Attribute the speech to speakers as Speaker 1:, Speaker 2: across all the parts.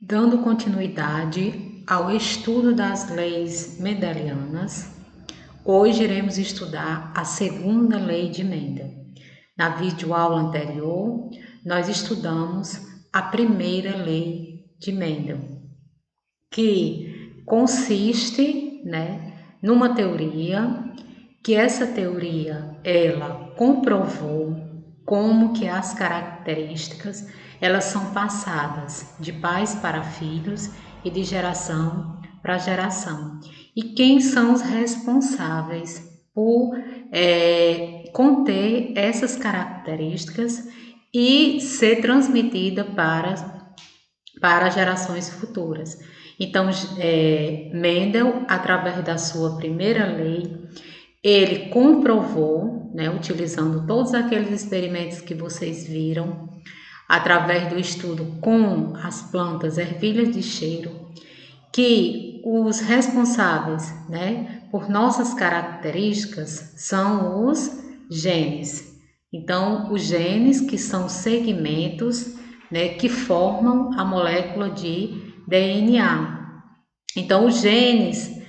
Speaker 1: Dando continuidade ao estudo das leis mendelianas, hoje iremos estudar a segunda lei de Mendel. Na videoaula anterior, nós estudamos a primeira lei de Mendel, que consiste, numa teoria, que essa teoria ela comprovou como que as características elas são passadas de pais para filhos e de geração para geração. E quem são os responsáveis por conter essas características e ser transmitida para gerações futuras. Então, Mendel, através da sua primeira lei, ele comprovou, utilizando todos aqueles experimentos que vocês viram, através do estudo com as plantas ervilhas de cheiro, que os responsáveis, por nossas características são os genes. Então, os genes que são segmentos, que formam a molécula de DNA. Então, os genes,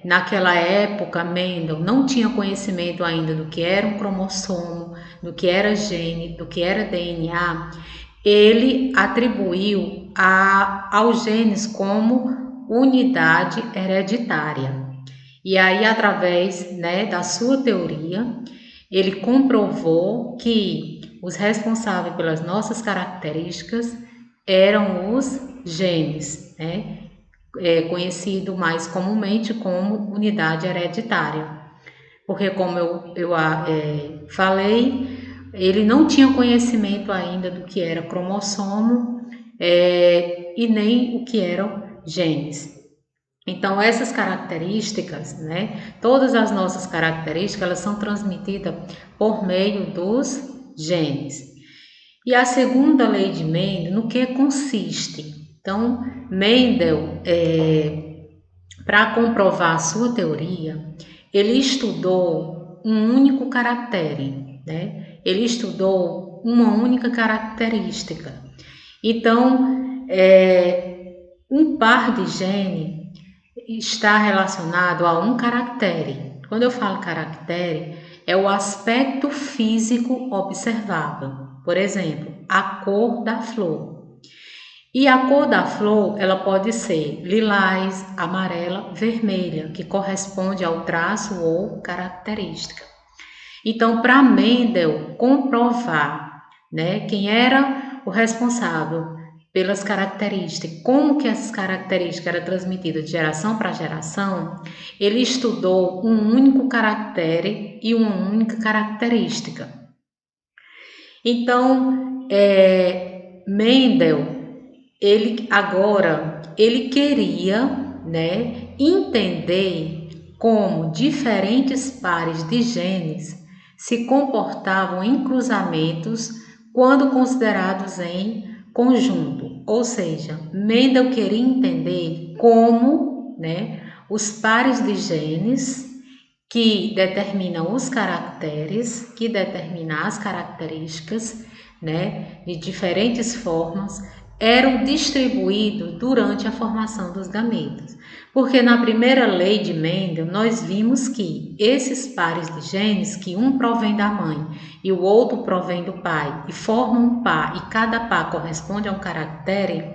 Speaker 1: naquela época, Mendel não tinha conhecimento ainda do que era um cromossomo, do que era gene, do que era DNA. Ele atribuiu aos genes como unidade hereditária. E aí, através, da sua teoria, ele comprovou que os responsáveis pelas nossas características eram os genes, conhecido mais comumente como unidade hereditária. Porque, como eu falei, ele não tinha conhecimento ainda do que era cromossomo e nem o que eram genes. Então, essas características, todas as nossas características, elas são transmitidas por meio dos genes. E a segunda lei de Mendel, no que consiste? Então, Mendel, para comprovar a sua teoria, ele estudou um único caractere, Ele estudou uma única característica. Então, um par de gene está relacionado a um caractere. Quando eu falo caractere, é o aspecto físico observável. Por exemplo, a cor da flor. E a cor da flor, ela pode ser lilás, amarela, vermelha, que corresponde ao traço ou característica. Então, para Mendel comprovar, quem era o responsável pelas características, como que essas características eram transmitidas de geração para geração, ele estudou um único caractere e uma única característica. Então, Mendel, ele queria, entender como diferentes pares de genes se comportavam em cruzamentos quando considerados em conjunto. Ou seja, Mendel queria entender como, os pares de genes que determinam os caracteres, que determinam as características, de diferentes formas, eram distribuídos durante a formação dos gametas. Porque na primeira lei de Mendel, nós vimos que esses pares de genes, que um provém da mãe e o outro provém do pai, e formam um par, e cada par corresponde a um caractere,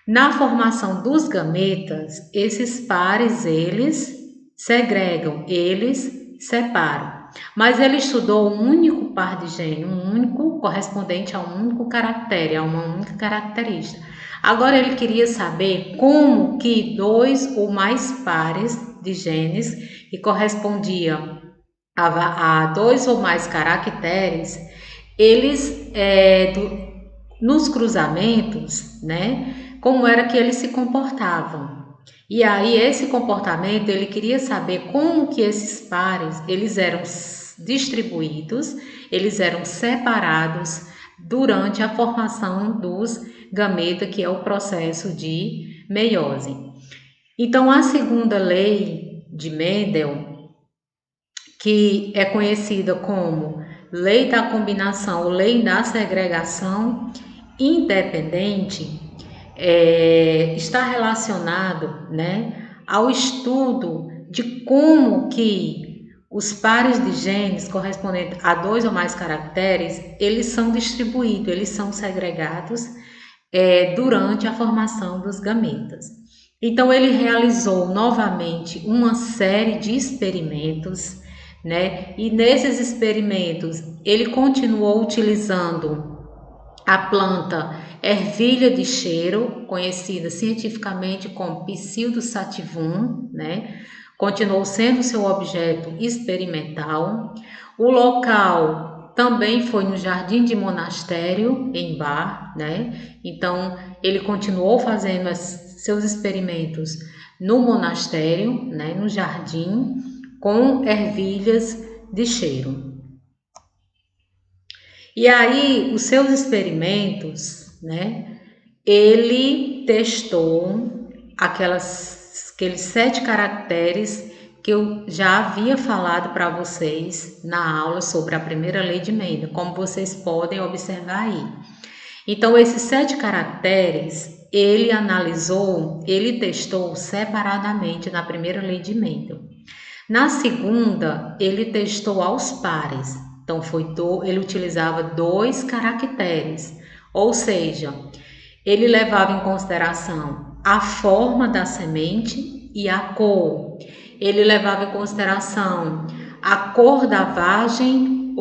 Speaker 1: na formação dos gametas, esses pares, eles segregam, eles separam. Mas ele estudou um único par de gene, um único correspondente a um único caractere, a uma única característica. Agora ele queria saber como que dois ou mais pares de genes que correspondiam a dois ou mais caracteres, eles nos cruzamentos, como era que eles se comportavam. E aí esse comportamento, ele queria saber como que esses pares, eles eram distribuídos, eles eram separados durante a formação dos gametas, que é o processo de meiose. Então, a segunda lei de Mendel, que é conhecida como lei da combinação ou lei da segregação independente, está relacionado, né, ao estudo de como que os pares de genes correspondentes a 2 ou mais caracteres, eles são distribuídos, eles são segregados durante a formação dos gametas. Então, ele realizou novamente uma série de experimentos, né? E nesses experimentos, ele continuou utilizando a planta ervilha de cheiro, conhecida cientificamente como Pseudo sativum, né? Continuou sendo seu objeto experimental. O local também foi no Jardim de Monastério, em Bar, né? Então, ele continuou fazendo seus experimentos no monastério, né? No jardim, com ervilhas de cheiro. E aí, os seus experimentos, né? Ele testou aqueles 7 caracteres que eu já havia falado para vocês na aula sobre a primeira lei de Mendel, como vocês podem observar aí. Então, esses 7 caracteres, ele analisou, ele testou separadamente na primeira lei de Mendel. Na segunda, ele testou aos pares. Então, ele utilizava 2 caracteres, ou seja, ele levava em consideração a forma da semente e a cor. Ele levava em consideração a cor da vagem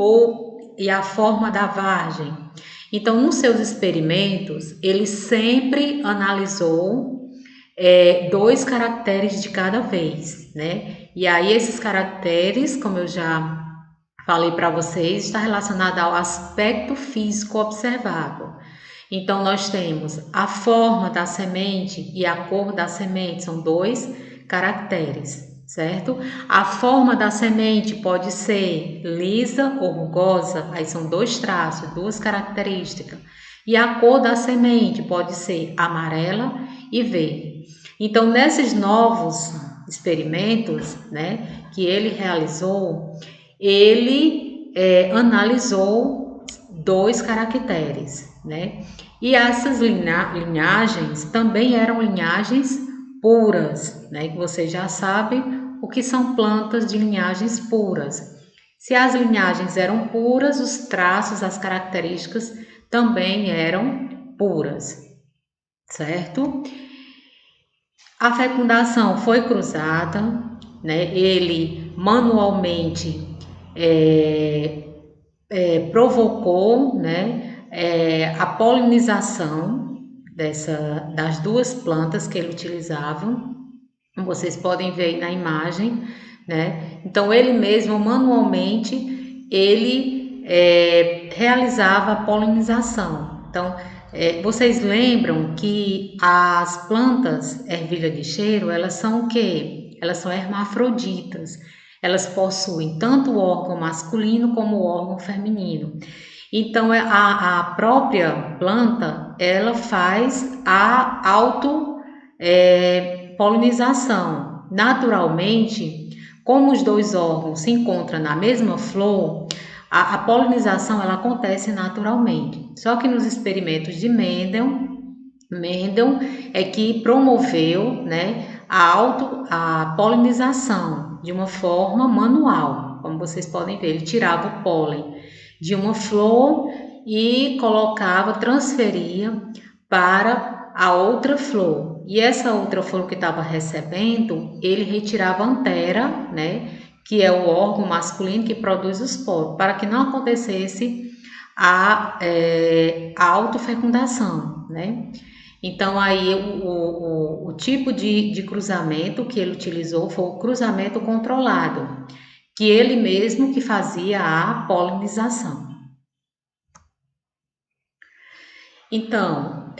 Speaker 1: e a forma da vagem. Então, nos seus experimentos, ele sempre analisou 2 caracteres de cada vez, né? E aí, esses caracteres, como eu já falei para vocês, está relacionado ao aspecto físico observável. Então, nós temos a forma da semente e a cor da semente, são 2 caracteres, certo? A forma da semente pode ser lisa ou rugosa, aí são 2 traços, 2 características. E a cor da semente pode ser amarela e verde. Então, nesses novos experimentos, né, que ele realizou, ele analisou 2 caracteres, né? E essas linhagens também eram linhagens puras, né? Que vocês já sabem o que são plantas de linhagens puras. Se as linhagens eram puras, os traços, as características também eram puras, certo? A fecundação foi cruzada, né? Ele manualmente provocou, né, a polinização das 2 plantas que ele utilizava. Vocês podem ver aí na imagem, né? Então, ele mesmo, manualmente, ele realizava a polinização. Então, vocês lembram que as plantas ervilha de cheiro, elas são o quê? Elas são hermafroditas. Elas possuem tanto o órgão masculino como o órgão feminino. Então, a própria planta, ela faz a polinização. Naturalmente, como os 2 órgãos se encontram na mesma flor, a polinização ela acontece naturalmente. Só que nos experimentos de Mendel é que promoveu, né, a polinização de uma forma manual. Como vocês podem ver, ele tirava o pólen de uma flor e transferia para a outra flor. E essa outra flor que estava recebendo, ele retirava a antera, né, que é o órgão masculino que produz os poros, para que não acontecesse a autofecundação, né? Então, aí o tipo de cruzamento que ele utilizou foi o cruzamento controlado, que ele mesmo que fazia a polinização. Então,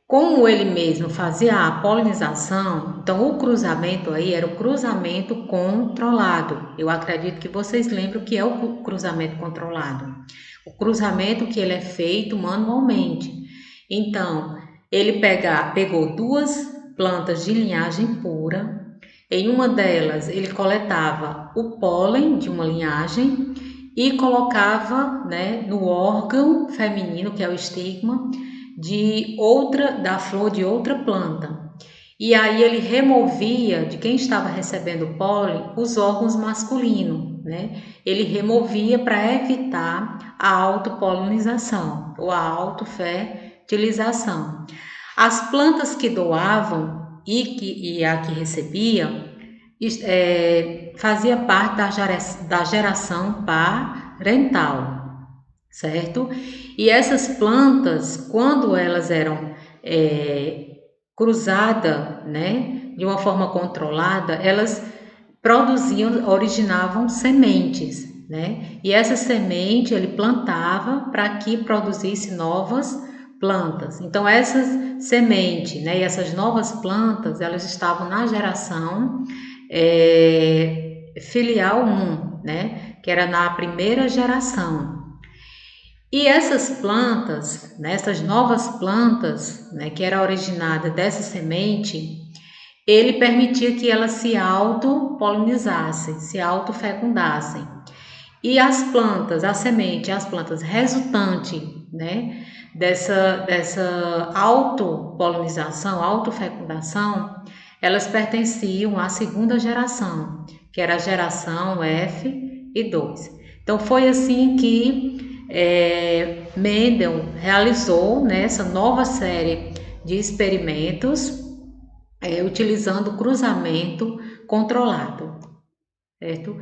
Speaker 1: como ele mesmo fazia a polinização, então o cruzamento aí era o cruzamento controlado. Eu acredito que vocês lembram que é o cruzamento controlado. O cruzamento que ele é feito manualmente. Então, ele pegou 2 plantas de linhagem pura. Em uma delas, ele coletava o pólen de uma linhagem e colocava, né, no órgão feminino, que é o estigma, da flor de outra planta. E aí ele removia de quem estava recebendo o pólen os órgãos masculinos, né? Ele removia para evitar a autopolinização ou a autofertilização. As plantas que doavam e a que recebia fazia parte da geração parental, certo? E essas plantas, quando elas eram cruzadas, né, de uma forma controlada, elas originavam sementes, né? E essa semente ele plantava para que produzisse novas plantas. Então essas sementes, né, e essas novas plantas, elas estavam na geração filial 1, né, que era na primeira geração. E essas plantas, né, essas novas plantas, né, que era originada dessa semente, ele permitia que elas se autopolinizassem, se autofecundassem. E as plantas, a semente, as plantas resultantes, né, dessa autopolinização, autofecundação, elas pertenciam à segunda geração, que era a geração F2. Então foi assim que Mendel realizou, né, essa nova série de experimentos utilizando cruzamento controlado, certo?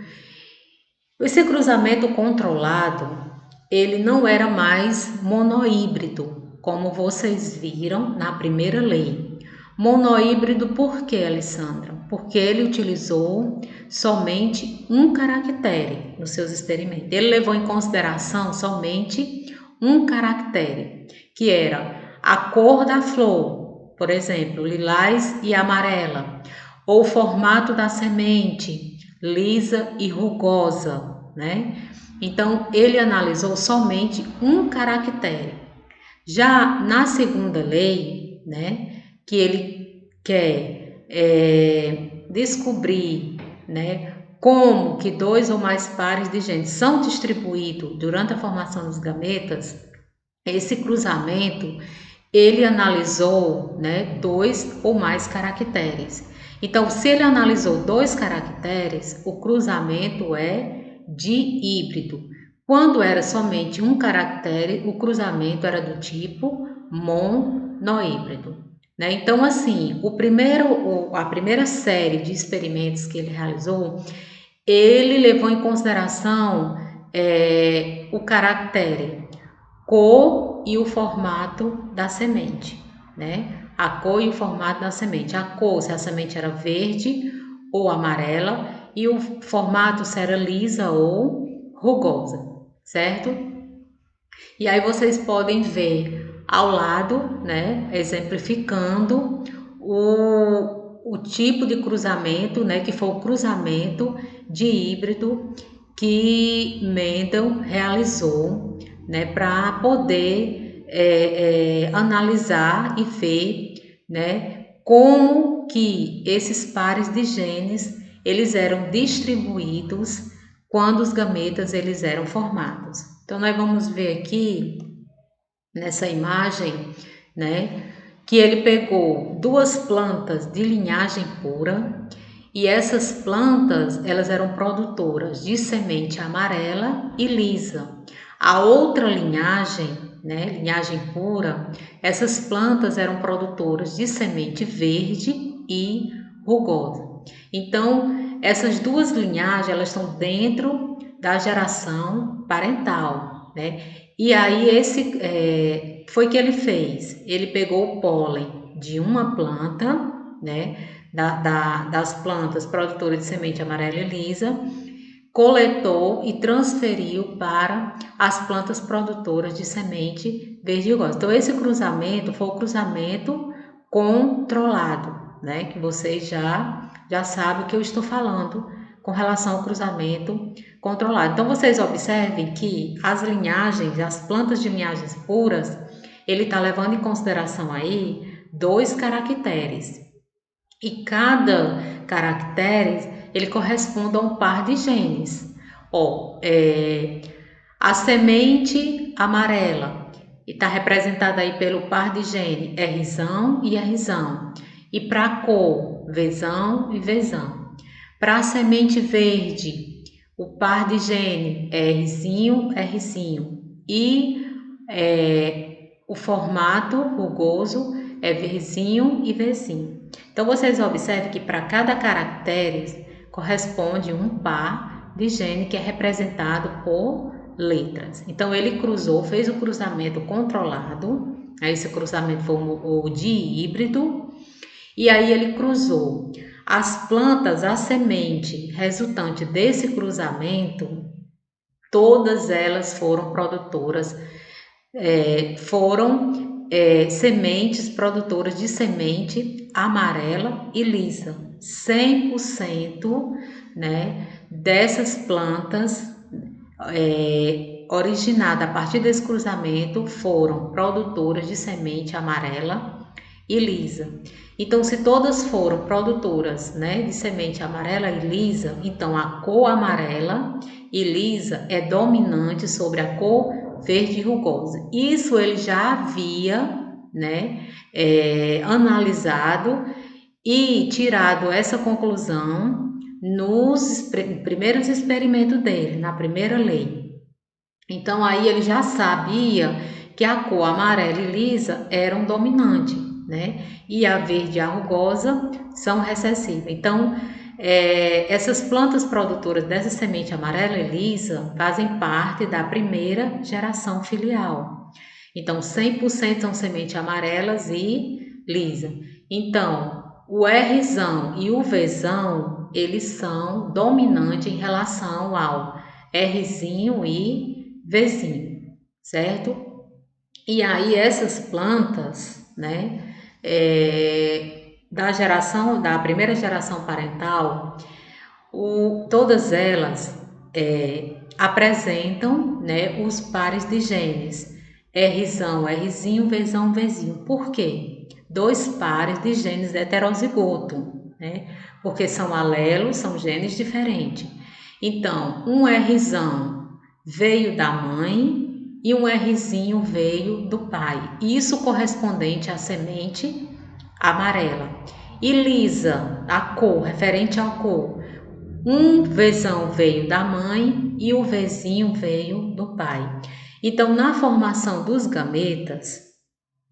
Speaker 1: Esse cruzamento controlado, ele não era mais monohíbrido, como vocês viram na primeira lei. Monohíbrido por quê, Alessandra? Porque ele utilizou somente um caractere nos seus experimentos. Ele levou em consideração somente um caractere, que era a cor da flor, por exemplo, lilás e amarela, ou o formato da semente, lisa e rugosa, né? Então, ele analisou somente um caractere. Já na segunda lei, né, que ele quer descobrir, né, como que dois ou mais pares de genes são distribuídos durante a formação dos gametas, esse cruzamento, ele analisou, né, dois ou mais caracteres. Então, se ele analisou dois caracteres, o cruzamento é dihíbrido. Quando era somente um caractere, o cruzamento era do tipo monohíbrido, né? Então, assim, a primeira série de experimentos que ele realizou, ele levou em consideração o caractere, cor e o formato da semente, né? A cor e o formato da semente. A cor, se a semente era verde ou amarela, e o formato se era lisa ou rugosa, certo? E aí vocês podem ver ao lado, né, exemplificando o tipo de cruzamento, né, que foi o cruzamento de híbrido que Mendel realizou, né, para poder analisar e ver, né, como que esses pares de genes eles eram distribuídos quando os gametas eles eram formados. Então nós vamos ver aqui nessa imagem, né, que ele pegou duas plantas de linhagem pura e essas plantas elas eram produtoras de semente amarela e lisa. A outra linhagem, né, linhagem pura, essas plantas eram produtoras de semente verde e rugosa. Então, essas duas linhagens elas estão dentro da geração parental, né? E aí foi que ele fez. Ele pegou o pólen de uma planta, né? Das plantas produtoras de semente amarela e lisa, coletou e transferiu para as plantas produtoras de semente verde e rugosa. Então, esse cruzamento foi o cruzamento controlado, né? Que vocês já sabem o que eu estou falando com relação ao cruzamento controlado. Então, vocês observem que as linhagens, as plantas de linhagens puras, ele está levando em consideração aí dois caracteres. E cada caractere, ele corresponde a um par de genes. A semente amarela, está representada aí pelo par de gene Rzão e Rzão. E para a cor, Vzão e Vzão. Para a semente verde, o par de gene é Rzinho, Rzinho. E o formato rugoso é Vzinho e Vzinho. Então, vocês observam que para cada caractere corresponde um par de gene que é representado por letras. Então, ele cruzou, fez o cruzamento controlado. Aí, esse cruzamento foi o de híbrido. E aí, ele cruzou as plantas, a semente resultante desse cruzamento, todas elas foram produtoras, sementes produtoras de semente amarela e lisa. 100%, né, dessas plantas originadas a partir desse cruzamento foram produtoras de semente amarela e lisa. Então, se todas foram produtoras, né, de semente amarela e lisa, então a cor amarela e lisa é dominante sobre a cor verde rugosa. Isso ele já havia, né, analisado e tirado essa conclusão nos primeiros experimentos dele, na primeira lei. Então, aí ele já sabia que a cor amarela e lisa eram dominantes, né? E a verde e a rugosa são recessivas. Então, essas plantas produtoras dessa semente amarela e lisa fazem parte da primeira geração filial. Então, 100% são sementes amarelas e lisa. Então, o Rzão e o Vzão, eles são dominantes em relação ao Rzinho e Vzinho, certo? E aí essas plantas, né, da primeira geração parental, todas elas apresentam, né, os pares de genes Rzão, Rzinho, Vzão, Vzinho. Por quê? 2 pares de genes heterozigoto, né? Porque são alelos, são genes diferentes. Então, um Rzão veio da mãe e um Rzinho veio do pai. Isso correspondente à semente amarela. E lisa, a cor, referente à cor. Um Vzão veio da mãe e o Vzinho veio do pai. Então, na formação dos gametas,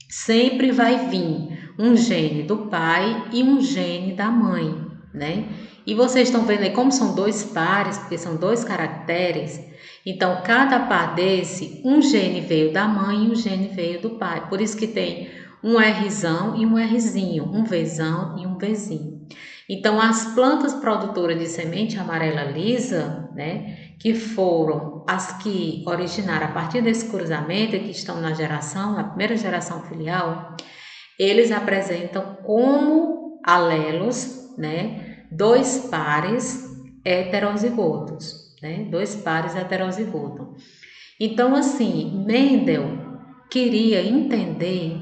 Speaker 1: sempre vai vir um gene do pai e um gene da mãe, né? E vocês estão vendo aí como são 2 pares, porque são 2 caracteres. Então, cada par desse, um gene veio da mãe e um gene veio do pai. Por isso que tem um Rzão e um Rzinho, um Vzão e um Vzinho. Então, as plantas produtoras de semente amarela lisa, né, que foram as que originaram a partir desse cruzamento e que estão na primeira geração filial, eles apresentam como alelos, né, 2 pares heterozigotos, né, 2 pares heterozigotos. Então, assim, Mendel queria entender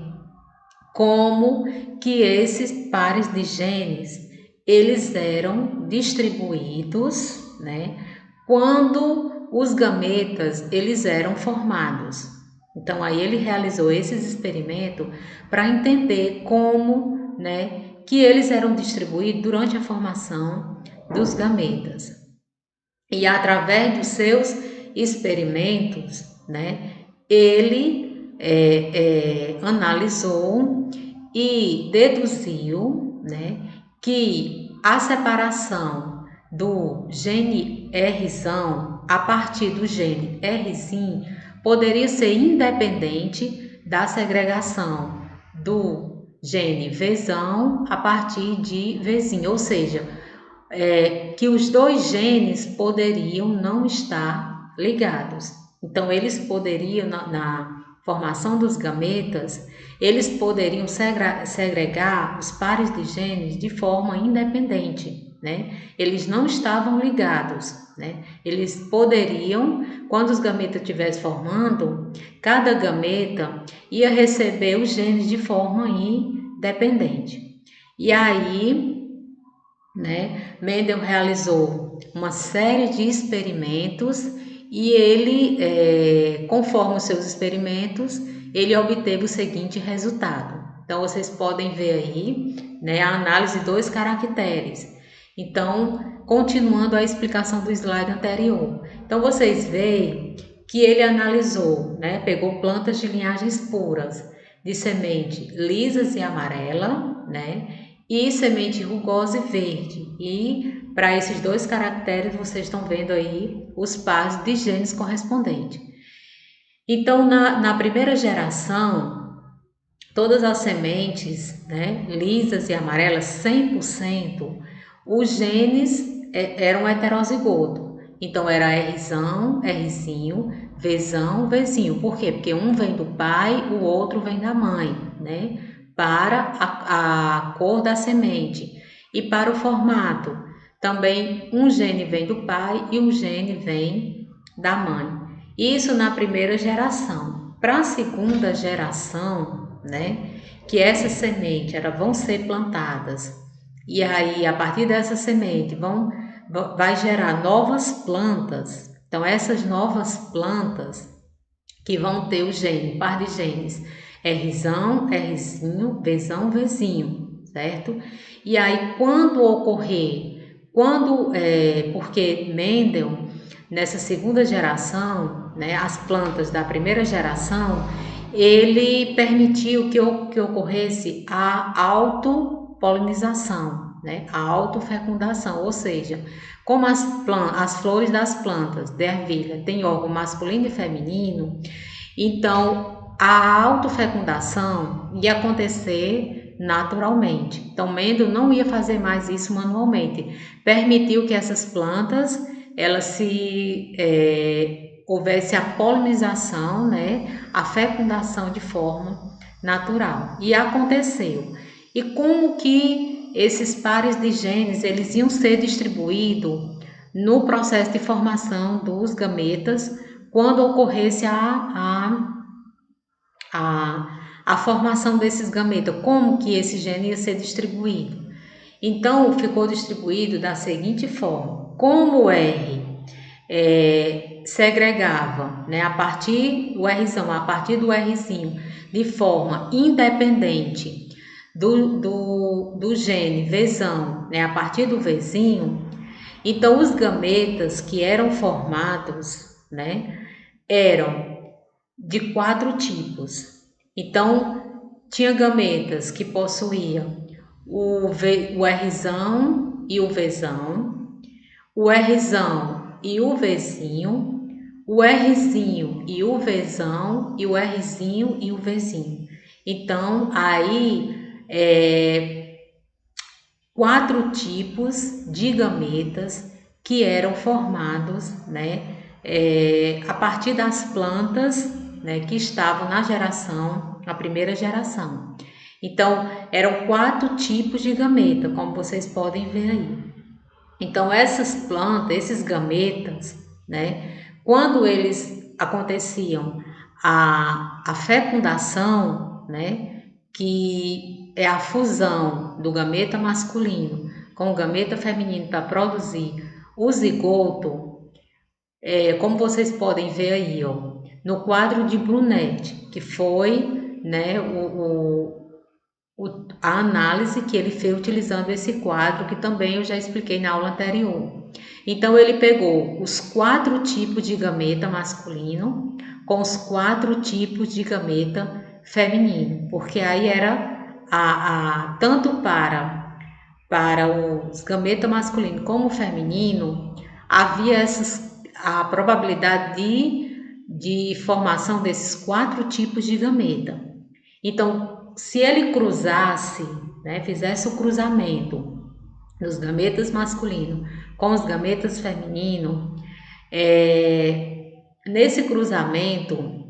Speaker 1: como que esses pares de genes eles eram distribuídos, né, quando os gametas eles eram formados. Então aí ele realizou esses experimentos para entender como, né, que eles eram distribuídos durante a formação dos gametas. E através dos seus experimentos, né, ele analisou e deduziu, né, que a separação do gene Rzão a partir do gene Rzim poderia ser independente da segregação do gene Vzão a partir de Vzinho, ou seja, que os 2 genes poderiam não estar ligados. Então, eles poderiam, na formação dos gametas, eles poderiam segregar os pares de genes de forma independente, né? Eles não estavam ligados, né? Eles poderiam, quando os gametas estivessem formando, cada gameta ia receber os genes de forma independente. E aí, né, Mendel realizou uma série de experimentos e ele, conforme os seus experimentos, ele obteve o seguinte resultado. Então, vocês podem ver aí, né, a análise de 2 caracteres. Então, continuando a explicação do slide anterior. Então, vocês veem que ele analisou, né, pegou plantas de linhagens puras, de semente lisas e amarela, né, e semente rugosa e verde. E para esses 2 caracteres, vocês estão vendo aí os pares de genes correspondentes. Então, na primeira geração, todas as sementes, né, lisas e amarelas, 100%, os genes eram heterozigoto. Então, era Rzão, Rzinho, Vzão, Vzinho. Por quê? Porque um vem do pai, o outro vem da mãe, né? Para a cor da semente. E para o formato, também um gene vem do pai e um gene vem da mãe. Isso na primeira geração. Para a segunda geração, né, que essas sementes vão ser plantadas e aí a partir dessa semente vai gerar novas plantas. Então essas novas plantas que vão ter o gene, par de genes, Rzão, Rzinho, Vzão, Vzinho, certo? E aí quando ocorrer, porque Mendel nessa segunda geração, né, as plantas da primeira geração, ele permitiu que ocorresse a autopolinização, né, a autofecundação, ou seja, como as flores das plantas de ervilha têm órgão masculino e feminino, então a autofecundação ia acontecer naturalmente. Então Mendel não ia fazer mais isso manualmente, permitiu que essas plantas houvesse a polinização, né, a fecundação de forma natural. E aconteceu. E como que esses pares de genes eles iam ser distribuídos no processo de formação dos gametas quando ocorresse a formação desses gametas? Como que esse gene ia ser distribuído? Então, ficou distribuído da seguinte forma: como o R segregava, né, a partir do Rzão, a partir do Rzinho, de forma independente do gene Vzão, né, a partir do Vzinho, então os gametas que eram formados, né, eram de 4 tipos. Então, tinha gametas que possuíam o Rzão e o Vzão, o Rzão e o Vzinho, o Rzinho e o Vzão e o Rzinho e o Vzinho. Então, aí, 4 tipos de gametas que eram formados, né, a partir das plantas, né, que estavam na primeira geração. Então, eram 4 tipos de gameta, como vocês podem ver aí. Então, essas plantas, esses gametas, né, quando eles aconteciam a fecundação, né, que é a fusão do gameta masculino com o gameta feminino para produzir o zigoto, como vocês podem ver aí, ó, no quadro de Brunet, que foi, né, a análise que ele fez utilizando esse quadro, que também eu já expliquei na aula anterior. Então, ele pegou os 4 tipos de gameta masculino com os 4 tipos de gameta feminino, porque aí era tanto para os gameta masculino como feminino, havia a probabilidade de formação desses 4 tipos de gameta. Então, se ele cruzasse, né, fizesse o cruzamento dos gametas masculinos com os gametas femininos, nesse cruzamento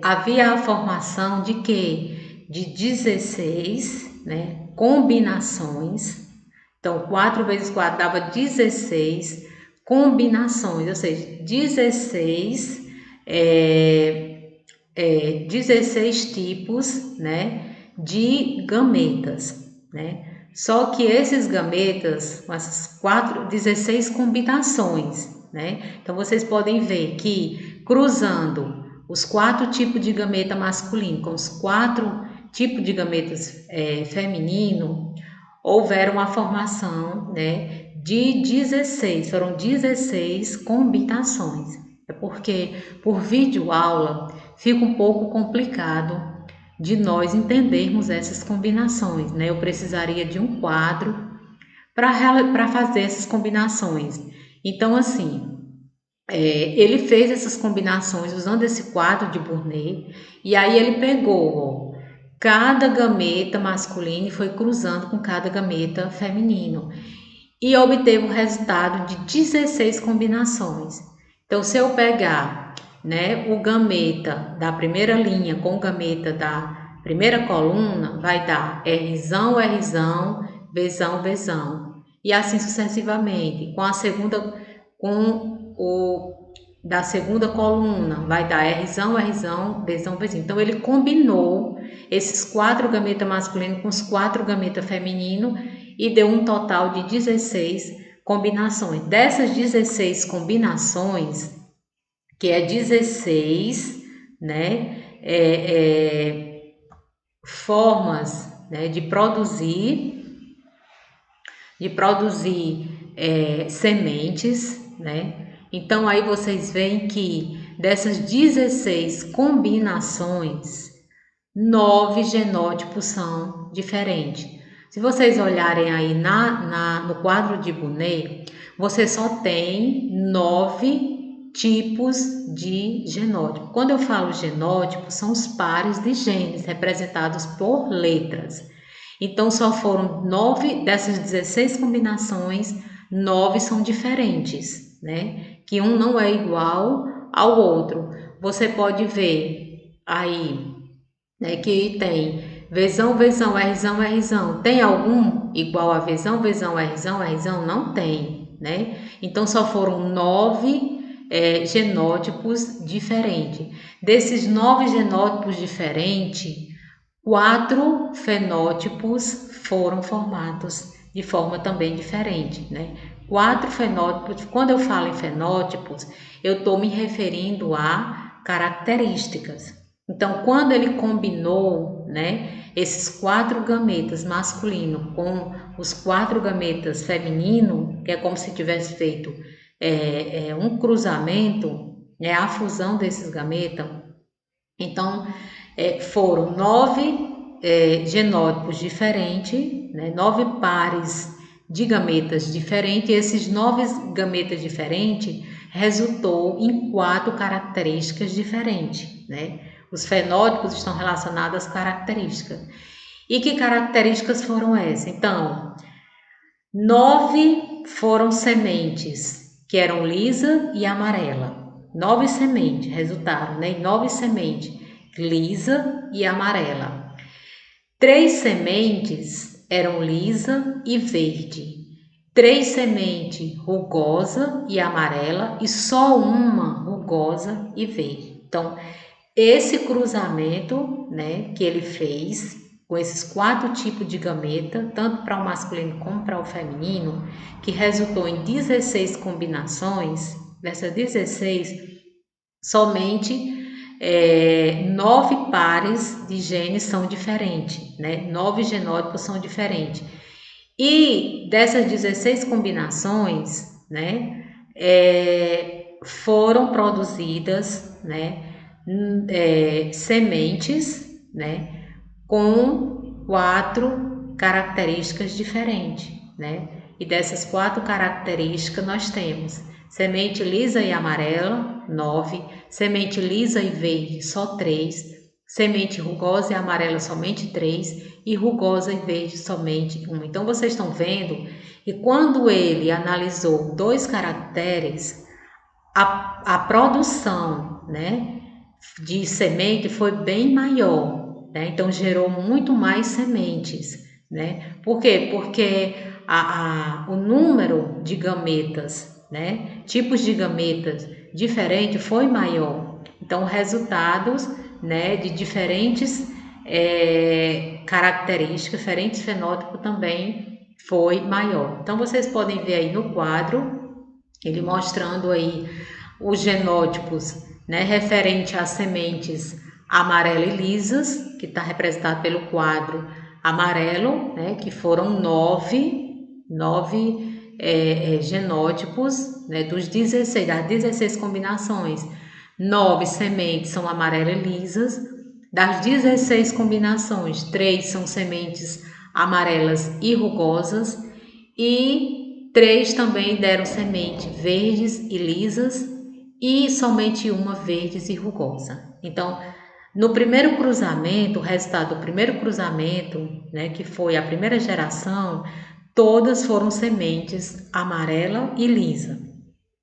Speaker 1: havia a formação de quê? De 16, né, combinações. Então, 4 vezes 4 dava 16 combinações, ou seja, 16 tipos, né, de gametas, né? Só que esses gametas, com essas 16 combinações, né? Então vocês podem ver que cruzando os 4 tipos de gameta masculino com os 4 tipos de gametas feminino, houveram uma formação, né, de 16, foram 16 combinações. É porque por vídeo aula fica um pouco complicado de nós entendermos essas combinações, né? Eu precisaria de um quadro para fazer essas combinações. Então, assim, ele fez essas combinações usando esse quadro de Burnett, e aí ele pegou, ó, cada gameta masculino e foi cruzando com cada gameta feminino e obteve o resultado de 16 combinações. Então, se eu pegar, né, o gameta da primeira linha com o gameta da primeira coluna, vai dar Rzão, Rzão, Vzão, Vzão, e assim sucessivamente. Com a segunda, com o da segunda coluna, vai dar Rzão, Rzão, Vzão, Vzão. Então, ele combinou esses 4 gametas masculinos com os 4 gametas femininos e deu um total de 16 combinações. Dessas 16 combinações, que é 16, né, formas, né, de produzir sementes, né? Então aí vocês veem que dessas 16 combinações, 9 genótipos são diferentes. Se vocês olharem aí no quadro de Burnett, você só tem 9 tipos de genótipo. Quando eu falo genótipo, são os pares de genes representados por letras. Então, só foram 9 dessas 16 combinações, 9 são diferentes, né? Que um não é igual ao outro. Você pode ver aí, né, que tem Vzão, Vzão, Rzão, Rzão. Tem algum igual a Vzão, Vzão, Rzão, Rzão? Não tem, né? Então, só foram 9 genótipos diferentes. Desses 9 genótipos diferentes, 4 fenótipos foram formados de forma também diferente, né? 4 fenótipos, quando eu falo em fenótipos, eu estou me referindo a características. Então, quando ele combinou, né, esses 4 gametas masculinos com os 4 gametas femininos, que é como se tivesse feito um cruzamento, né, a fusão desses gametas, então foram 9 genótipos diferentes, né, 9 pares de gametas diferentes, e esses 9 gametas diferentes resultou em 4 características diferentes, né? Os fenótipos estão relacionados às características. E que características foram essas? Então, 9 foram sementes, que eram lisa e amarela. 9 sementes resultaram, né? 9 sementes, lisa e amarela. 3 sementes eram lisa e verde. 3 sementes rugosa e amarela e só uma rugosa e verde. Então, esse cruzamento, né, que ele fez com esses 4 tipos de gameta, tanto para o masculino como para o feminino, que resultou em 16 combinações, dessas 16, somente 9 pares de genes são diferentes, né? 9 genótipos são diferentes. E dessas 16 combinações, né, foram produzidas, né, sementes, né, com 4 características diferentes, né? E dessas 4 características nós temos semente lisa e amarela, 9, semente lisa e verde, só 3, semente rugosa e amarela, somente 3, e rugosa e verde, somente 1. Então, vocês estão vendo que quando ele analisou 2 caracteres, a produção, né, de semente foi bem maior, né? Então gerou muito mais sementes, né? Por quê? Porque o número de gametas, né, tipos de gametas diferentes foi maior. Então resultados, né, de diferentes características, diferentes fenótipos também foi maior. Então vocês podem ver aí no quadro ele mostrando aí os genótipos, né, referente às sementes amarela e lisas, que está representado pelo quadro amarelo, né, que foram nove genótipos, né, das 16 combinações, 9 sementes são amarelas e lisas, das 16 combinações, 3 são sementes amarelas e rugosas e 3 também deram semente verdes e lisas e somente uma verdes e rugosa. Então, no primeiro cruzamento, o resultado do primeiro cruzamento, né, que foi a primeira geração, todas foram sementes amarela e lisa.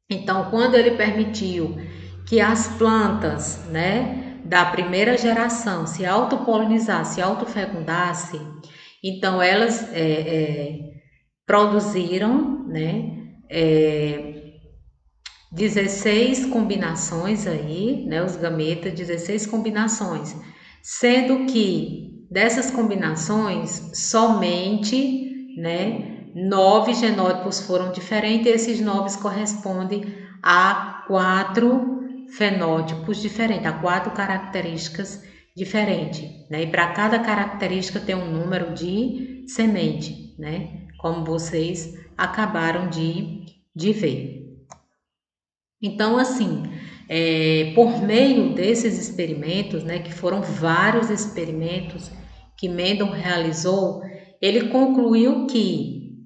Speaker 1: Então, quando ele permitiu que as plantas, né, da primeira geração se autopolinizassem, se autofecundassem, então elas produziram, né, 16 combinações aí, né, os gametas, 16 combinações, sendo que dessas combinações, somente, né, 9 genótipos foram diferentes, e esses 9 correspondem a 4 fenótipos diferentes, a 4 características diferentes, né, e para cada característica tem um número de semente, né, como vocês acabaram de ver. Então, assim, por meio desses experimentos, né, que foram vários experimentos que Mendel realizou, ele concluiu que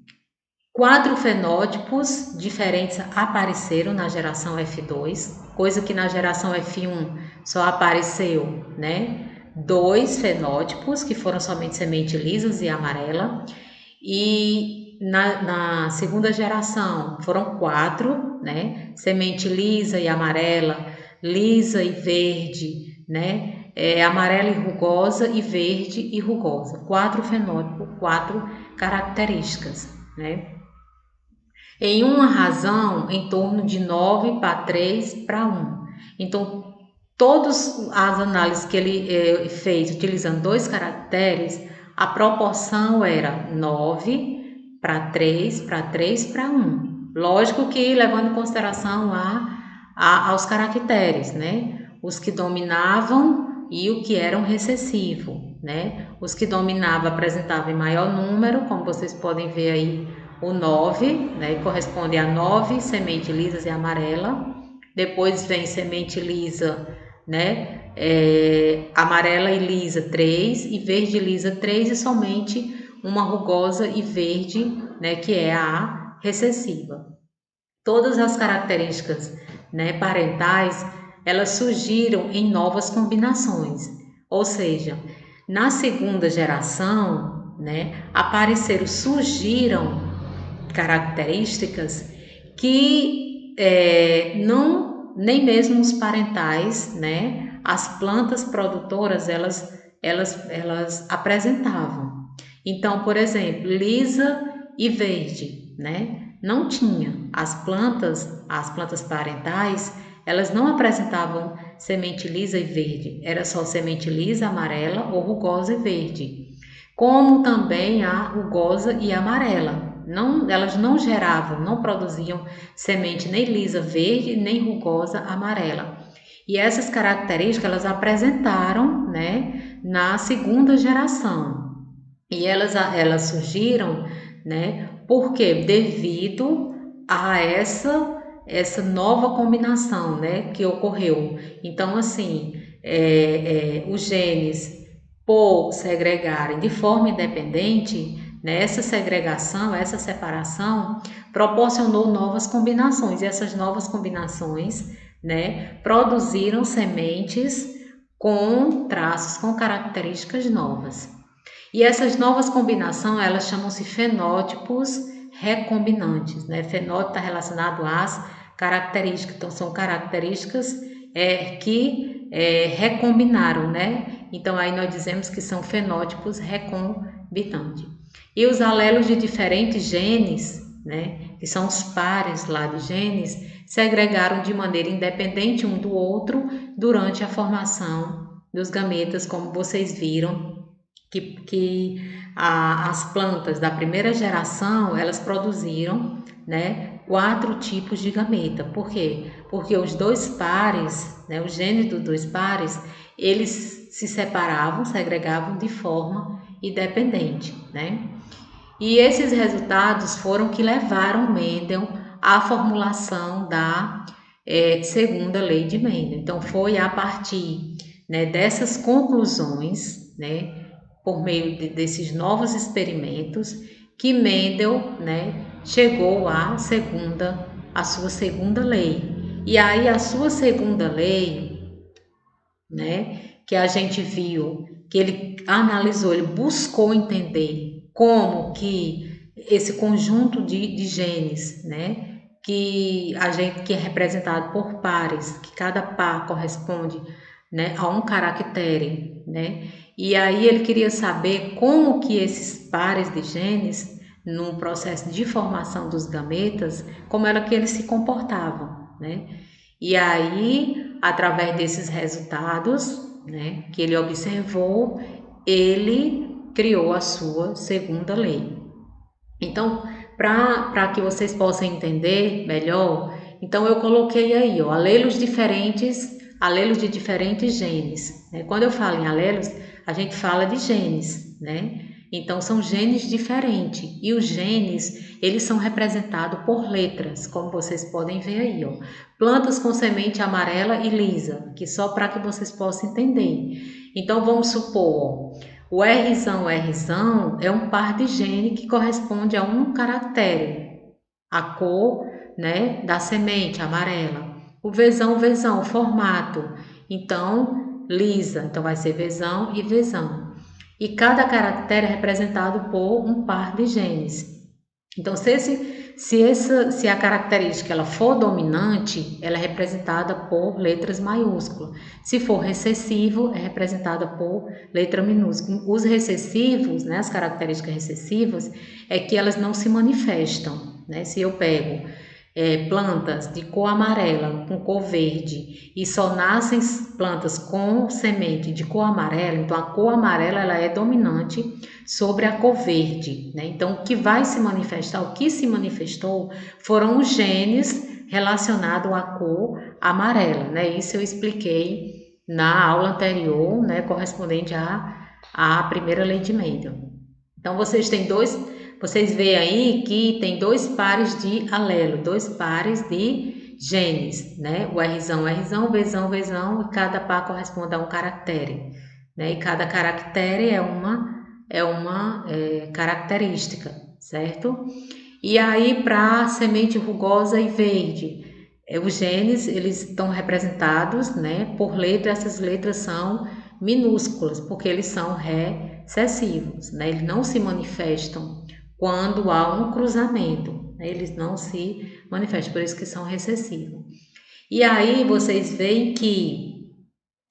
Speaker 1: 4 fenótipos diferentes apareceram na geração F2, coisa que na geração F1 só apareceu, né, 2 fenótipos, que foram somente semente lisas e amarela, e na segunda geração foram 4, né? Semente lisa e amarela, lisa e verde, né? Amarela e rugosa e verde e rugosa. 4 fenótipos, 4 características, né? Em uma razão, em torno de 9 para 3 para 1. Então, todas as análises que ele fez utilizando 2 caracteres, a proporção era 9 para 3 para 1. Lógico que levando em consideração aos caracteres, né? Os que dominavam e o que eram recessivo, né? Os que dominavam apresentavam em maior número, como vocês podem ver aí, o 9, né? Corresponde a 9 sementes lisas e amarela. Depois vem semente lisa, né? Amarela e lisa 3 e verde e lisa 3 e somente uma rugosa e verde, né, que é a recessiva. Todas as características, né, parentais, elas surgiram em novas combinações, ou seja, na segunda geração, né, surgiram características que não, nem mesmo os parentais, né, as plantas produtoras, elas apresentavam. Então, por exemplo, lisa e verde, né? Não tinha. As plantas parentais, elas não apresentavam semente lisa e verde, era só semente lisa, amarela ou rugosa e verde. Como também a rugosa e amarela. Não, elas não geravam, não produziam semente nem lisa verde, nem rugosa amarela. E essas características elas apresentaram, né, na segunda geração. E elas surgiram, né, porque devido a essa nova combinação, né, que ocorreu. Então, assim, os genes, por segregarem de forma independente, né, essa segregação, essa separação, proporcionou novas combinações. E essas novas combinações, né, produziram sementes com traços, com características novas. E essas novas combinações, elas chamam-se fenótipos recombinantes, né? Fenótipo está relacionado às características, então são características que recombinaram, né? Então aí nós dizemos que são fenótipos recombinantes. E os alelos de diferentes genes, né? Que são os pares lá de genes, segregaram de maneira independente um do outro durante a formação dos gametas, como vocês viram que as plantas da primeira geração, elas produziram, né, 4 tipos de gameta. Por quê? Porque os dois pares, né, os genes dos dois pares, eles se separavam, segregavam de forma independente, né? E esses resultados foram que levaram Mendel à formulação da segunda lei de Mendel. Então, foi a partir, né, dessas conclusões, né, por meio desses novos experimentos, que Mendel, né, chegou à sua segunda lei. E aí a sua segunda lei, né, que a gente viu, que ele analisou, ele buscou entender como que esse conjunto de genes, né, que é representado por pares, que cada par corresponde, né, a um caractere, né? E aí ele queria saber como que esses pares de genes, no processo de formação dos gametas, como era que eles se comportavam, né? E aí, através desses resultados, né, que ele observou, ele criou a sua segunda lei. Então, para que vocês possam entender melhor, então eu coloquei aí, ó, alelos de diferentes genes, né? Quando eu falo em alelos, a gente fala de genes, né? Então são genes diferentes e os genes, eles são representados por letras, como vocês podem ver aí, ó. Plantas com semente amarela e lisa, que só para que vocês possam entender. Então vamos supor, ó, o Rzão é um par de gene que corresponde a um caractere, a cor, né, da semente amarela. O Vzão, o formato. Então, lisa, então vai ser Vzão e Vzão. E cada caractere é representado por um par de genes. Então, se a característica ela for dominante, ela é representada por letras maiúsculas. Se for recessivo, é representada por letra minúscula. Os recessivos, né, as características recessivas, é que elas não se manifestam, né? Se eu pego plantas de cor amarela com cor verde e só nascem plantas com semente de cor amarela, então a cor amarela ela é dominante sobre a cor verde, né? Então o que vai se manifestar, o que se manifestou foram os genes relacionados à cor amarela, né? Isso eu expliquei na aula anterior, né, correspondente à primeira lei de Mendel. Então vocês veem aí que tem dois pares de alelo, dois pares de genes, né? O Rzão, Vzão, e cada par corresponde a um caractere, né? E cada caractere é uma característica, certo? E aí, para semente rugosa e verde, os genes eles estão representados, né, por letras. Essas letras são minúsculas, porque eles são recessivos, né? Eles não se manifestam quando há um cruzamento, né? Eles não se manifestam, por isso que são recessivos. E aí vocês veem que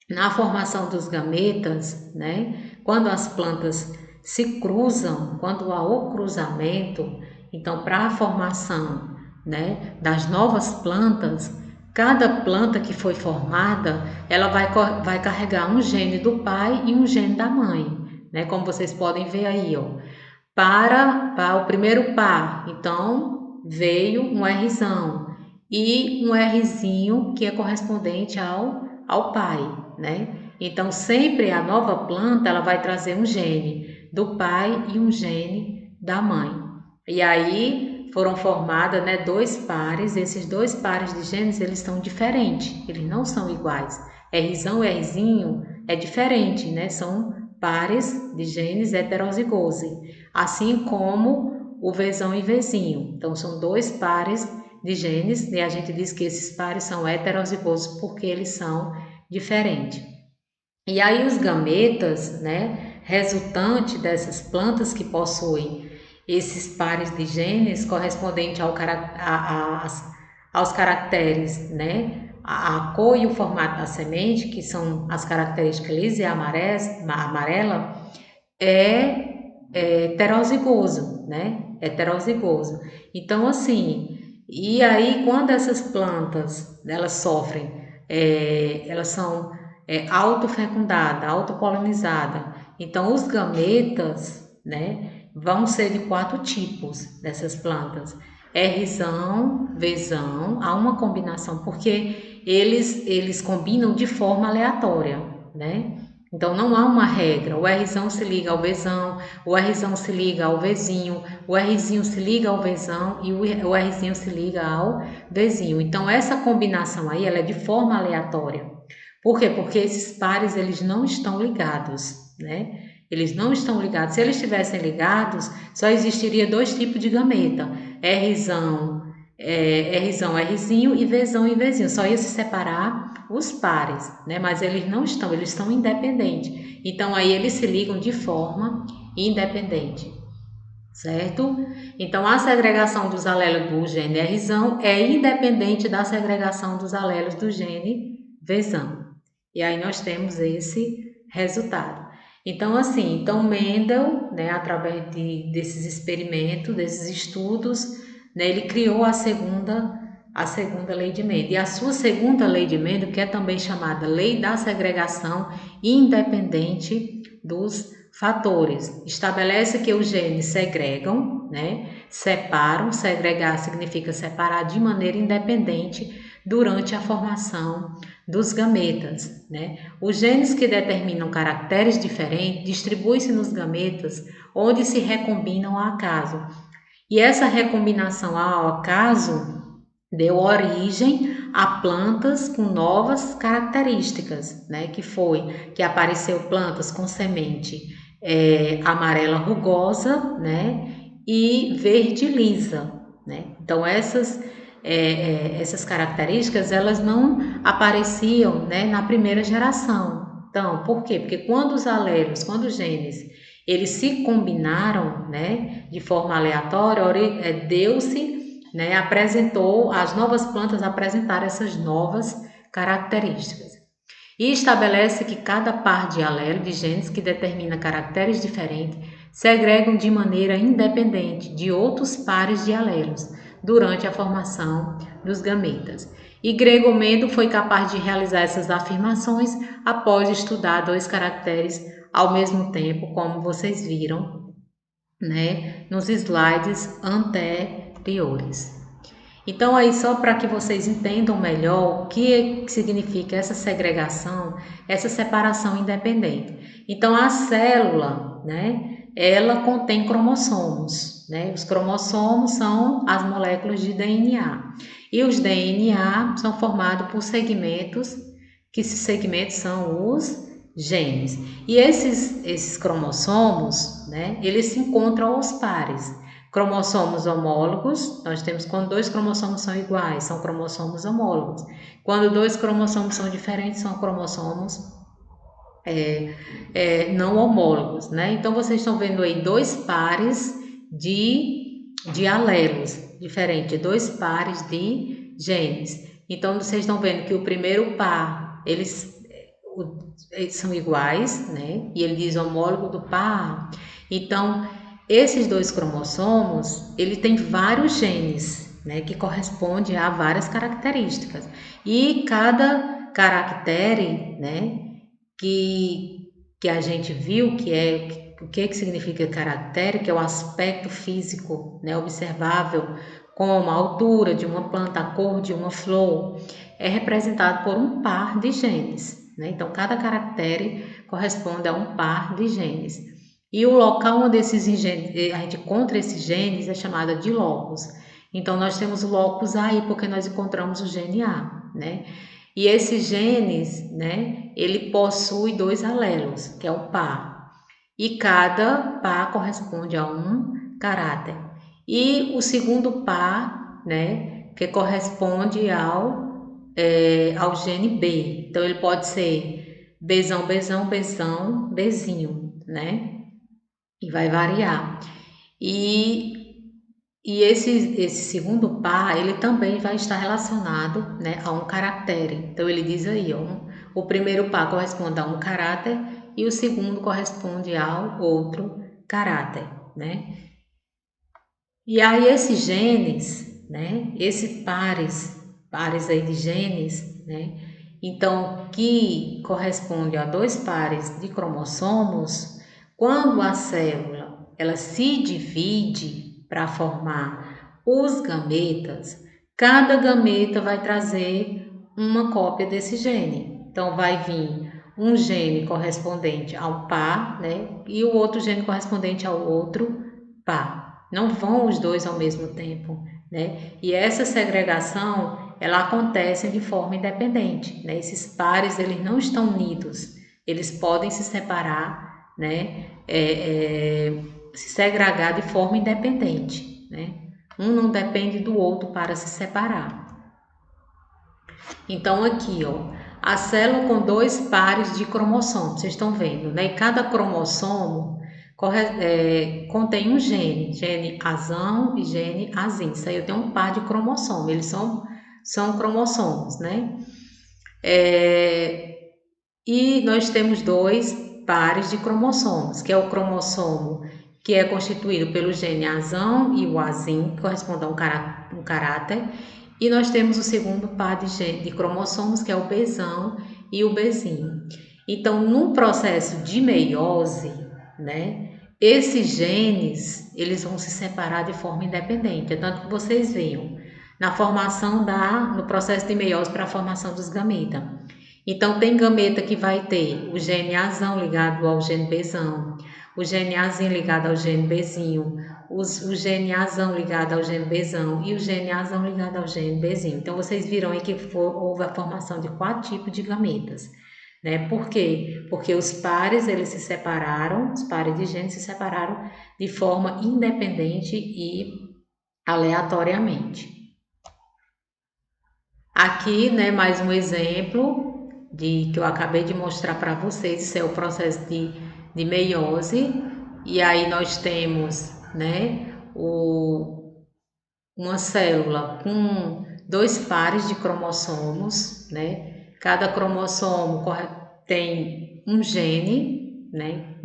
Speaker 1: na formação dos gametas, né, quando as plantas se cruzam, quando há o cruzamento, então para a formação, né, das novas plantas, cada planta que foi formada, ela vai carregar um gene do pai e um gene da mãe, né, como vocês podem ver aí, ó. Para o primeiro par, então veio um Rzão e um Rzinho que é correspondente ao pai, né? Então sempre a nova planta ela vai trazer um gene do pai e um gene da mãe. E aí foram formadas, né, dois pares. Esses dois pares de genes eles são diferentes, eles não são iguais. Rzão e Rzinho é diferente, né? São pares de genes heterozigose, assim como o Vzão e Vzinho. Então são dois pares de genes e a gente diz que esses pares são heterozigosos porque eles são diferentes. E aí os gametas, né, resultante dessas plantas que possuem esses pares de genes correspondente aos caracteres, né, a cor e o formato da semente, que são as características lisa e amarela, é heterozigoso, né? Heterozigoso. Então, assim, e aí quando essas plantas elas sofrem, elas são autofecundadas, autopolinizadas. Então, os gametas, né, vão ser de 4 tipos dessas plantas. Rzão, Vzão, há uma combinação, porque eles combinam de forma aleatória, né? Então não há uma regra, o Rzão se liga ao Vzão, o Rzão se liga ao Vzinho, o Rzinho se liga ao Vzão e o Rzinho se liga ao Vzinho. Então essa combinação aí, ela é de forma aleatória. Por quê? Porque esses pares, eles não estão ligados, né? Eles não estão ligados. Se eles estivessem ligados, só existiria dois tipos de gameta. Rzão, Rzão, Rzinho e Vzinho. Só ia se separar os pares, né? Mas eles não estão, eles estão independentes. Então aí eles se ligam de forma independente, certo? Então a segregação dos alelos do gene Rzão é independente da segregação dos alelos do gene Vzão. E aí nós temos esse resultado. Então, assim, então Mendel, né, através desses experimentos, desses estudos, né, ele criou a segunda lei de Mendel. E a sua segunda lei de Mendel, que é também chamada lei da segregação independente dos fatores, estabelece que os genes segregam, né, separam, segregar significa separar de maneira independente durante a formação dos gametas, né? Os genes que determinam caracteres diferentes distribuem-se nos gametas, onde se recombinam ao acaso. E essa recombinação ao acaso deu origem a plantas com novas características, né? Que apareceu plantas com semente amarela rugosa, né? E verde lisa, né? Então essas características elas não apareciam, né, na primeira geração. Então, por quê? Porque quando os genes, eles se combinaram, né, de forma aleatória, deu-se, né, apresentou, as novas plantas apresentaram essas novas características. E estabelece que cada par de alelo de genes que determina caracteres diferentes segregam de maneira independente de outros pares de alelos durante a formação dos gametas. E Gregor Mendel foi capaz de realizar essas afirmações após estudar dois caracteres ao mesmo tempo, como vocês viram, né, nos slides anteriores. Então, aí, só para que vocês entendam melhor o que significa essa segregação, essa separação independente. Então, a célula, né, ela contém cromossomos, né? Os cromossomos são as moléculas de DNA. E os DNA são formados por segmentos, que esses segmentos são os genes. E esses cromossomos, né, eles se encontram aos pares. Cromossomos homólogos, nós temos quando dois cromossomos são iguais, são cromossomos homólogos. Quando dois cromossomos são diferentes, são cromossomos não homólogos, né? Então, vocês estão vendo aí dois pares de alelos diferentes, dois pares de genes. Então, vocês estão vendo que o primeiro par, eles são iguais, né? E ele diz homólogo do par. Então, esses dois cromossomos, ele tem vários genes, né, que correspondem a várias características. E cada caractere, né, que a gente viu, o que significa caractere, que é o aspecto físico, né, observável, como a altura de uma planta, a cor de uma flor, é representado por um par de genes, né? Então, cada caractere corresponde a um par de genes. E o local onde a gente encontra esses genes é chamado de locus. Então, nós temos o locus aí porque nós encontramos o gene A, né? E esses genes, né, ele possui dois alelos, que é o par. E cada par corresponde a um caráter. E o segundo par, né, que corresponde ao gene B. Então, ele pode ser Bzão, Bzão, Bzão, Bzinho, né? E vai variar. E esse segundo par, ele também vai estar relacionado, né, a um caractere. Então, ele diz aí, ó, o primeiro par corresponde a um caráter e o segundo corresponde ao outro caráter, né? E aí, esses genes, né, esses pares aí de genes, né, então, que corresponde a dois pares de cromossomos, quando a célula ela se divide para formar Os gametas, cada gameta vai trazer uma cópia desse gene. Então, vai vir um gene correspondente ao par, né? E o outro gene correspondente ao outro par. Não vão os dois ao mesmo tempo, né? E essa segregação, ela acontece de forma independente, né? Esses pares, eles não estão unidos. Eles podem se separar, né? Se segregar de forma independente, né? Um não depende do outro para se separar. Então, aqui, ó, a célula com dois pares de cromossomos, vocês estão vendo, né? E cada cromossomo contém um gene azão e gene azim. Isso aí eu tenho um par de cromossomos, eles são cromossomos, né? E nós temos dois pares de cromossomos, que é o cromossomo que é constituído pelo gene azão e o azim, que corresponde a um caráter, e nós temos o segundo par de cromossomos, que é o Bzão e o Bzinho. Então, no processo de meiose, né, esses genes, eles vão se separar de forma independente, é tanto que vocês veem na formação no processo de meiose para a formação dos gametas. Então, tem gameta que vai ter o gene azão ligado ao gene Bzão, o gene azim ligado ao gene Bzinho, o gene azão ligado ao gene Bzão e o gene azão ligado ao gene Bzinho. Então, vocês viram aí que houve a formação de 4 tipos de gametas, né? Por quê? Porque os pares, eles se separaram, os pares de genes se separaram de forma independente e aleatoriamente. Aqui, né, mais um exemplo que eu acabei de mostrar para vocês. Isso é o processo de meiose, e aí nós temos, né, uma célula com dois pares de cromossomos, né? Cada cromossomo tem um gene, né?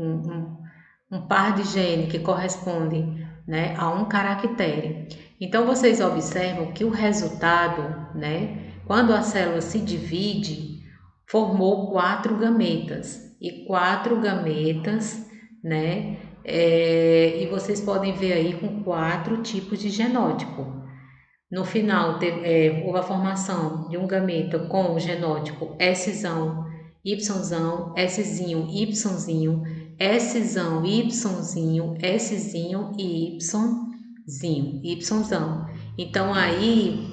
Speaker 1: Um par de gene que corresponde, né, a um caractere. Então vocês observam que o resultado, né, quando a célula se divide, formou 4 gametas, e 4 gametas, né, e vocês podem ver aí com 4 tipos de genótipo. No final, houve a formação de um gameta com o genótipo Szão, Yzão, Szinho, Yzinho, Szão, Yzinho, Szinho e Yzinho, Yzão. Então, aí,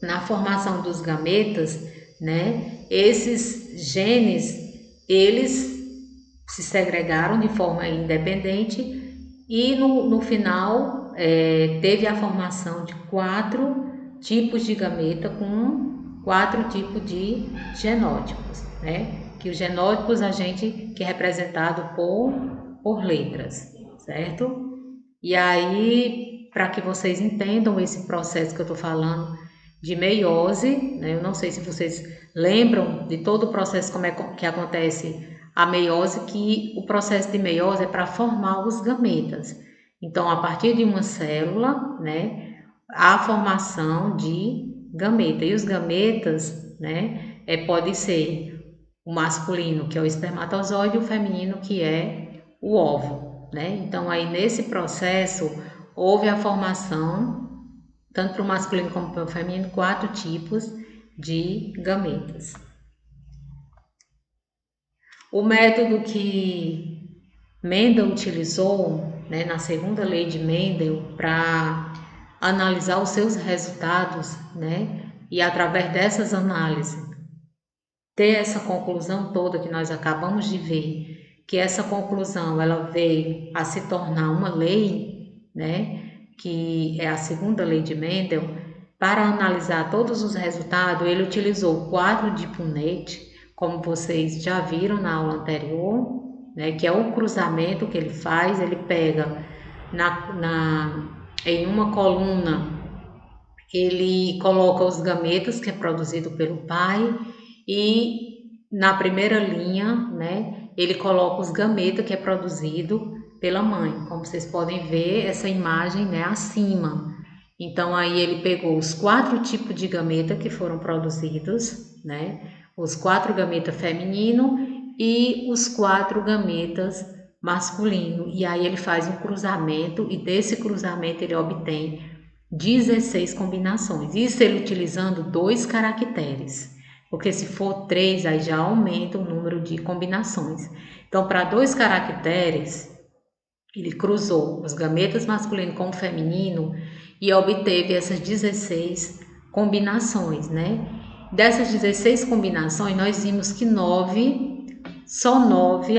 Speaker 1: na formação dos gametas, né, esses genes, eles se segregaram de forma independente e no final teve a formação de 4 tipos de gameta com 4 tipos de genótipos, né? Que os genótipos que é representado por letras, certo? E aí, para que vocês entendam esse processo que eu estou falando de meiose, né? Eu não sei se vocês lembram de todo o processo que acontece a meiose, que o processo de meiose é para formar os gametas. Então, a partir de uma célula, né, há a formação de gameta. E os gametas, né, pode ser o masculino, que é o espermatozoide, e o feminino, que é o óvulo, né? Então, aí nesse processo, houve a formação, tanto para o masculino como para o feminino, 4 tipos de gametas. O método que Mendel utilizou, né, na segunda lei de Mendel, para analisar os seus resultados, né, e através dessas análises ter essa conclusão toda que nós acabamos de ver, que essa conclusão ela veio a se tornar uma lei, né, que é a segunda lei de Mendel. Para analisar todos os resultados, ele utilizou o quadro de Punnett, como vocês já viram na aula anterior, né, que é o cruzamento que ele faz. Ele pega em uma coluna, ele coloca os gametas que é produzido pelo pai, e na primeira linha, né, ele coloca os gametas que é produzido pela mãe. Como vocês podem ver essa imagem, né, acima. Então aí ele pegou os 4 tipos de gameta que foram produzidos, né, os 4 gametas feminino e os 4 gametas masculino. E aí ele faz um cruzamento, e desse cruzamento ele obtém 16 combinações. Isso ele utilizando 2 caracteres, porque se for 3, aí já aumenta o número de combinações. Então, para 2 caracteres, ele cruzou os gametas masculino com o feminino e obteve essas 16 combinações, né? Dessas 16 combinações, nós vimos que só 9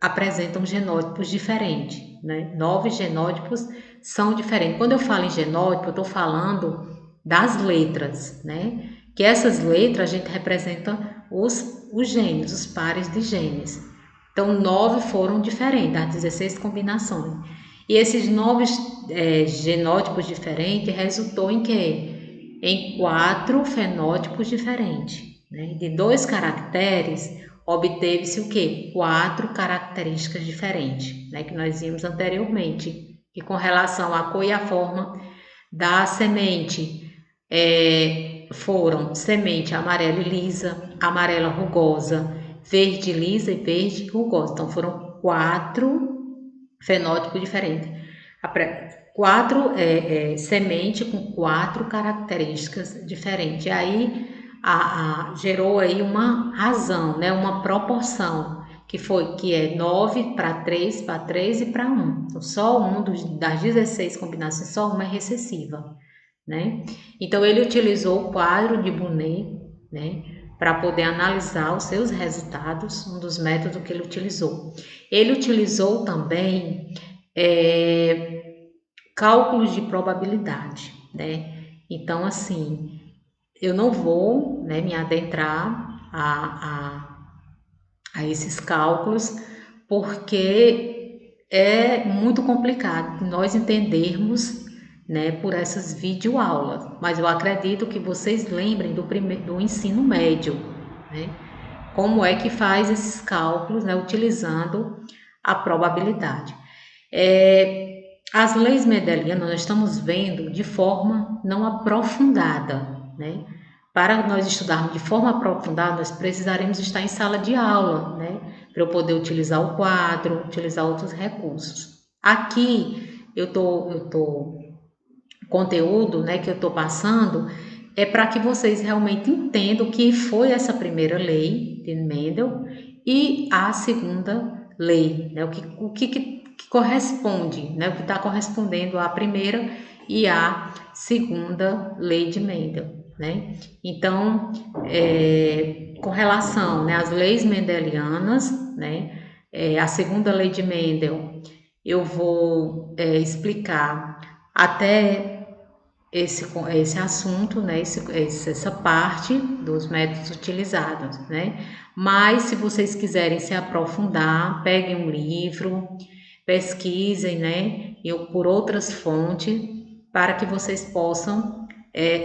Speaker 1: apresentam genótipos diferentes, né? 9 genótipos são diferentes. Quando eu falo em genótipo, eu estou falando das letras, né? Que essas letras a gente representa os genes, os pares de genes. Então, 9 foram diferentes, das 16 combinações. E esses 9 genótipos diferentes resultou em quê? Em 4 fenótipos diferentes. Né? De 2 caracteres, obteve-se o quê? 4 características diferentes, né? Que nós vimos anteriormente. E com relação à cor e à forma da semente, foram semente amarela e lisa, amarela rugosa, verde lisa e verde rugosa. Então, foram 4 fenótipos diferentes. 4 semente com 4 características diferentes. E aí gerou aí uma razão, né? Uma proporção que é 9 para 3 e para 1. Então, só das 16 combinações, só uma é recessiva, né? Então, ele utilizou o quadro de Bonnet, né? Para poder analisar os seus resultados, um dos métodos que ele utilizou. Ele utilizou também cálculos de probabilidade, né? Então, assim, eu não vou, né, me adentrar a esses cálculos, porque é muito complicado nós entendermos, né, por essas videoaulas. Mas eu acredito que vocês lembrem do ensino médio, né? Como é que faz esses cálculos, né, utilizando a probabilidade. As leis mendelianas nós estamos vendo de forma não aprofundada, né? Para nós estudarmos de forma aprofundada, nós precisaremos estar em sala de aula, né? Para eu poder utilizar o quadro, utilizar outros recursos. Aqui eu tô conteúdo, né, que eu estou passando é para que vocês realmente entendam o que foi essa primeira lei de Mendel e a segunda lei, né, que corresponde, né, o que está correspondendo à primeira e à segunda lei de Mendel, né? Então, com relação, né, às leis mendelianas, né, a segunda lei de Mendel, eu vou explicar até esse assunto, né, essa parte dos métodos utilizados, né? Mas se vocês quiserem se aprofundar, peguem um livro, pesquisem, né, por outras fontes, para que vocês possam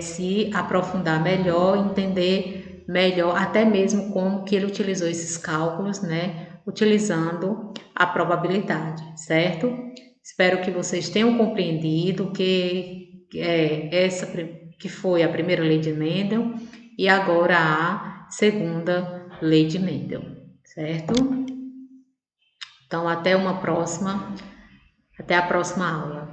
Speaker 1: se aprofundar melhor, entender melhor, até mesmo como que ele utilizou esses cálculos, né, utilizando a probabilidade, certo? Espero que vocês tenham compreendido essa que foi a primeira lei de Mendel e agora a segunda lei de Mendel, certo? Então, até a próxima aula.